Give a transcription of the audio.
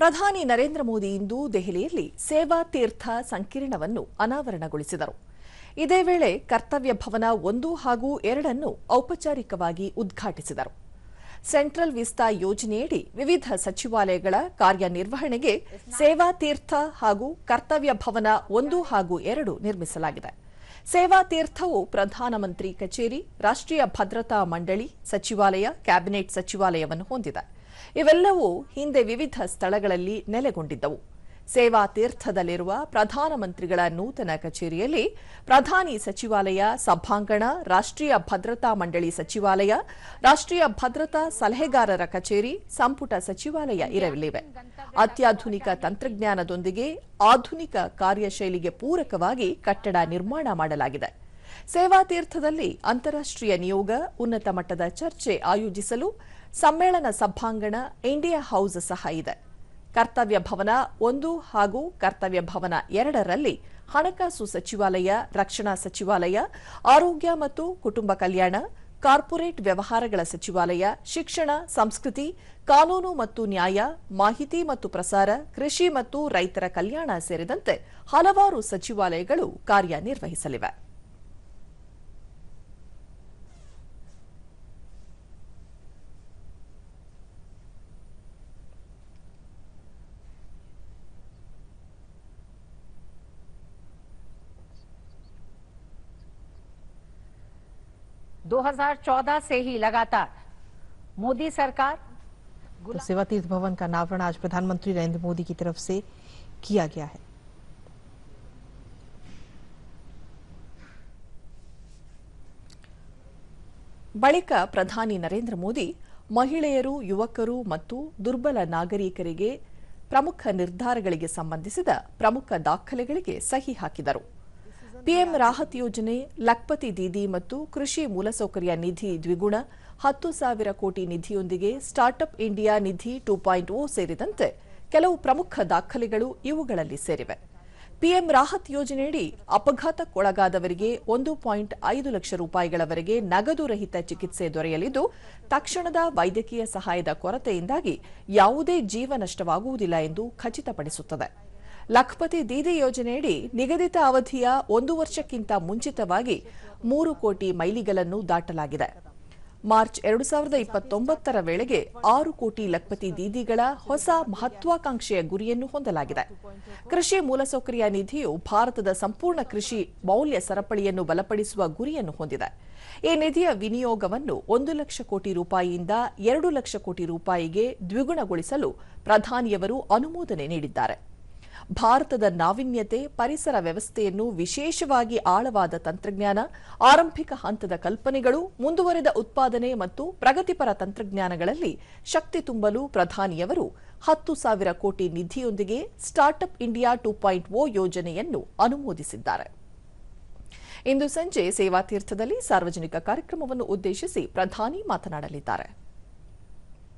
ಪ್ರಧಾನಿ ನರೇಂದ್ರ ಮೋದಿ ಇಂದು ದೆಹಲಿಯಲ್ಲಿ ಸೇವಾ ತೀರ್ಥ ಸಂಕೀರ್ಣವನ್ನು ಅನಾವರಣಗೊಳಿಸಿದರು. ಇದೇ ವೇಳೆ ಕರ್ತವ್ಯ ಭವನ 1 ಹಾಗೂ 2 ಅನ್ನು ಔಪಚಾರಿಕವಾಗಿ ಉದ್ಘಾಟಿಸಿದರು. ಸೆಂಟ್ರಲ್ ವಿಸ್ತಾ ಯೋಜನೆಯಡಿ ವಿವಿಧ ಸಚಿವಾಲಯಗಳ ಕಾರ್ಯನಿರ್ವಹಣೆಗೆ ಸೇವಾ ತೀರ್ಥ ಹಾಗೂ ಕರ್ತವ್ಯ ಭವನ 1 ಹಾಗೂ 2 ನಿರ್ಮಿಸಲಾಗಿದೆ. ಸೇವಾ ತೀರ್ಥವು ಪ್ರಧಾನಮಂತ್ರಿ ಕಚೇರಿ, ರಾಷ್ಟ್ರೀಯ ಭದ್ರತಾ ಮಂಡಳಿ ಸಚಿವಾಲಯ, ಕ್ಯಾಬಿನೆಟ್ ಸಚಿವಾಲಯವನ್ನು ಹೊಂದಿದೆ. ಇವೆಲ್ಲವೂ ಹಿಂದೆ ವಿವಿಧ ಸ್ಥಳಗಳಲ್ಲಿ ನೆಲೆಗೊಂಡಿದ್ದವು. ಸೇವಾ ತೀರ್ಥದಲ್ಲಿರುವ ಪ್ರಧಾನಮಂತ್ರಿಗಳ ನೂತನ ಕಚೇರಿಯಲ್ಲಿ ಪ್ರಧಾನಿ ಸಚಿವಾಲಯ, ಸಭಾಂಗಣ, ರಾಷ್ಟ್ರೀಯ ಭದ್ರತಾ ಮಂಡಳಿ ಸಚಿವಾಲಯ, ರಾಷ್ಟ್ರೀಯ ಭದ್ರತಾ ಸಲಹೆಗಾರರ ಕಚೇರಿ, ಸಂಪುಟ ಸಚಿವಾಲಯ ಇರಲಿವೆ. ಅತ್ಯಾಧುನಿಕ ತಂತ್ರಜ್ಞಾನದೊಂದಿಗೆ ಆಧುನಿಕ ಕಾರ್ಯಶೈಲಿಗೆ ಪೂರಕವಾಗಿ ಕಟ್ಟಡ ನಿರ್ಮಾಣ ಮಾಡಲಾಗಿದೆ. ಸೇವಾ ತೀರ್ಥದಲ್ಲಿ ಅಂತಾರಾಷ್ಟ್ರೀಯ ನಿಯೋಗ, ಉನ್ನತ ಮಟ್ಟದ ಚರ್ಚೆ ಆಯೋಜಿಸಲು ಸಮ್ಮೇಳನ ಸಭಾಂಗಣ, ಇಂಡಿಯಾ ಹೌಸ್ ಸಹ ಇದೆ. ಕರ್ತವ್ಯ ಭವನ 1 ಹಾಗೂ ಕರ್ತವ್ಯ ಭವನ 2ರಲ್ಲಿ ಹಣಕಾಸು ಸಚಿವಾಲಯ, ರಕ್ಷಣಾ ಸಚಿವಾಲಯ, ಆರೋಗ್ಯ ಮತ್ತು ಕುಟುಂಬ ಕಲ್ಯಾಣ, ಕಾರ್ಪೊರೇಟ್ ವ್ಯವಹಾರಗಳ ಸಚಿವಾಲಯ, ಶಿಕ್ಷಣ, ಸಂಸ್ಕೃತಿ, ಕಾನೂನು ಮತ್ತು ನ್ಯಾಯ, ಮಾಹಿತಿ ಮತ್ತು ಪ್ರಸಾರ, ಕೃಷಿ ಮತ್ತು ರೈತರ ಕಲ್ಯಾಣ ಸೇರಿದಂತೆ ಹಲವಾರು ಸಚಿವಾಲಯಗಳು ಕಾರ್ಯನಿರ್ವಹಿಸಲಿವೆ. दो 2014 से ही लगातार मोदी सरकार तो सेवा तीर्थ भवन का अनावरण आज प्रधानमंत्री नरेंद्र मोदी की तरफ से किया गया है। ಬಳಿಕ ಪ್ರಧಾನಿ ನರೇಂದ್ರ ಮೋದಿ ಮಹಿಳೆಯರು, ಯುವಕರು ಮತ್ತು ದುರ್ಬಲ ನಾಗರಿಕರಿಗೆ ಪ್ರಮುಖ ನಿರ್ಧಾರಗಳಿಗೆ ಸಂಬಂಧಿಸಿದ ಪ್ರಮುಖ ದಾಖಲೆಗಳಿಗೆ ಸಹಿ ಹಾಕಿದರು. ಪಿಎಂ ರಾಹತ್ ಯೋಜನೆ, ಲಖ್ಪತಿ ದೀದಿ ಮತ್ತು ಕೃಷಿ ಮೂಲಸೌಕರ್ಯ ನಿಧಿ ದ್ವಿಗುಣ, 10,000 ಕೋಟಿ ನಿಧಿಯೊಂದಿಗೆ ಸ್ಟಾರ್ಟ್ಅಪ್ ಇಂಡಿಯಾ ನಿಧಿ 2.0 ಸೇರಿದಂತೆ ಕೆಲವು ಪ್ರಮುಖ ದಾಖಲೆಗಳು ಇವುಗಳಲ್ಲಿ ಸೇರಿವೆ. ಪಿಎಂ ರಾಹತ್ ಯೋಜನೆಯಡಿ ಅಪಘಾತಕ್ಕೊಳಗಾದವರಿಗೆ 1.5 ಲಕ್ಷ ರೂಪಾಯಿಗಳವರೆಗೆ ನಗದು ರಹಿತ ಚಿಕಿತ್ಸೆ ದೊರೆಯಲಿದ್ದು, ತಕ್ಷಣದ ವೈದ್ಯಕೀಯ ಸಹಾಯದ ಕೊರತೆಯಿಂದಾಗಿ ಯಾವುದೇ ಜೀವ ನಷ್ಟವಾಗುವುದಿಲ್ಲ ಎಂದು ಖಚಿತಪಡಿಸುತ್ತದೆ. ಲಖ್ಪತಿ ದೀದಿ ಯೋಜನೆಯಡಿ ನಿಗದಿತ ಅವಧಿಯ 1 ವರ್ಷಕ್ಕಿಂತ ಮುಂಚಿತವಾಗಿ 3 ಕೋಟಿ ಮೈಲಿಗಲ್ಲನ್ನು ದಾಟಲಾಗಿದೆ. ಮಾರ್ಚ್ 2029ರ ವೇಳೆಗೆ 6 ಕೋಟಿ ಲಖ್ಪತಿ ದೀದಿಗಳ ಹೊಸ ಮಹತ್ವಾಕಾಂಕ್ಷೆಯ ಗುರಿಯನ್ನು ಹೊಂದಲಾಗಿದೆ. ಕೃಷಿ ಮೂಲಸೌಕರ್ಯ ನಿಧಿಯು ಭಾರತದ ಸಂಪೂರ್ಣ ಕೃಷಿ ಮೌಲ್ಯ ಸರಪಳಿಯನ್ನು ಬಲಪಡಿಸುವ ಗುರಿಯನ್ನು ಹೊಂದಿದೆ. ಈ ನಿಧಿಯ ವಿನಿಯೋಗವನ್ನು 1 ಲಕ್ಷ ಕೋಟಿ ರೂಪಾಯಿಯಿಂದ 2 ಲಕ್ಷ ಕೋಟಿ ರೂಪಾಯಿಗೆ ದ್ವಿಗುಣಗೊಳಿಸಲು ಪ್ರಧಾನಿಯವರು ಅನುಮೋದನೆ ನೀಡಿದ್ದಾರೆ. ಭಾರತದ ನಾವೀನ್ಯತೆ, ಪರಿಸರ ವ್ಯವಸ್ಥೆಯನ್ನು ವಿಶೇಷವಾಗಿ ಆಳವಾದ ತಂತ್ರಜ್ಞಾನ, ಆರಂಭಿಕ ಹಂತದ ಕಲ್ಪನೆಗಳು, ಮುಂದುವರೆದ ಉತ್ಪಾದನೆ ಮತ್ತು ಪ್ರಗತಿಪರ ತಂತ್ರಜ್ಞಾನಗಳಲ್ಲಿ ಶಕ್ತಿ ತುಂಬಲು ಪ್ರಧಾನಿಯವರು 10,000 ಕೋಟಿ ನಿಧಿಯೊಂದಿಗೆ ಸ್ಟಾರ್ಟ್ಅಪ್ ಇಂಡಿಯಾ 2.0 ಯೋಜನೆಯನ್ನು ಅನುಮೋದಿಸಿದ್ದಾರೆ. ಇಂದು ಸಂಜೆ ಸೇವಾ ತೀರ್ಥದಲ್ಲಿ ಸಾರ್ವಜನಿಕ ಕಾರ್ಯಕ್ರಮವನ್ನು ಉದ್ದೇಶಿಸಿ ಪ್ರಧಾನಿ ಮಾತನಾಡಲಿದ್ದಾರೆ.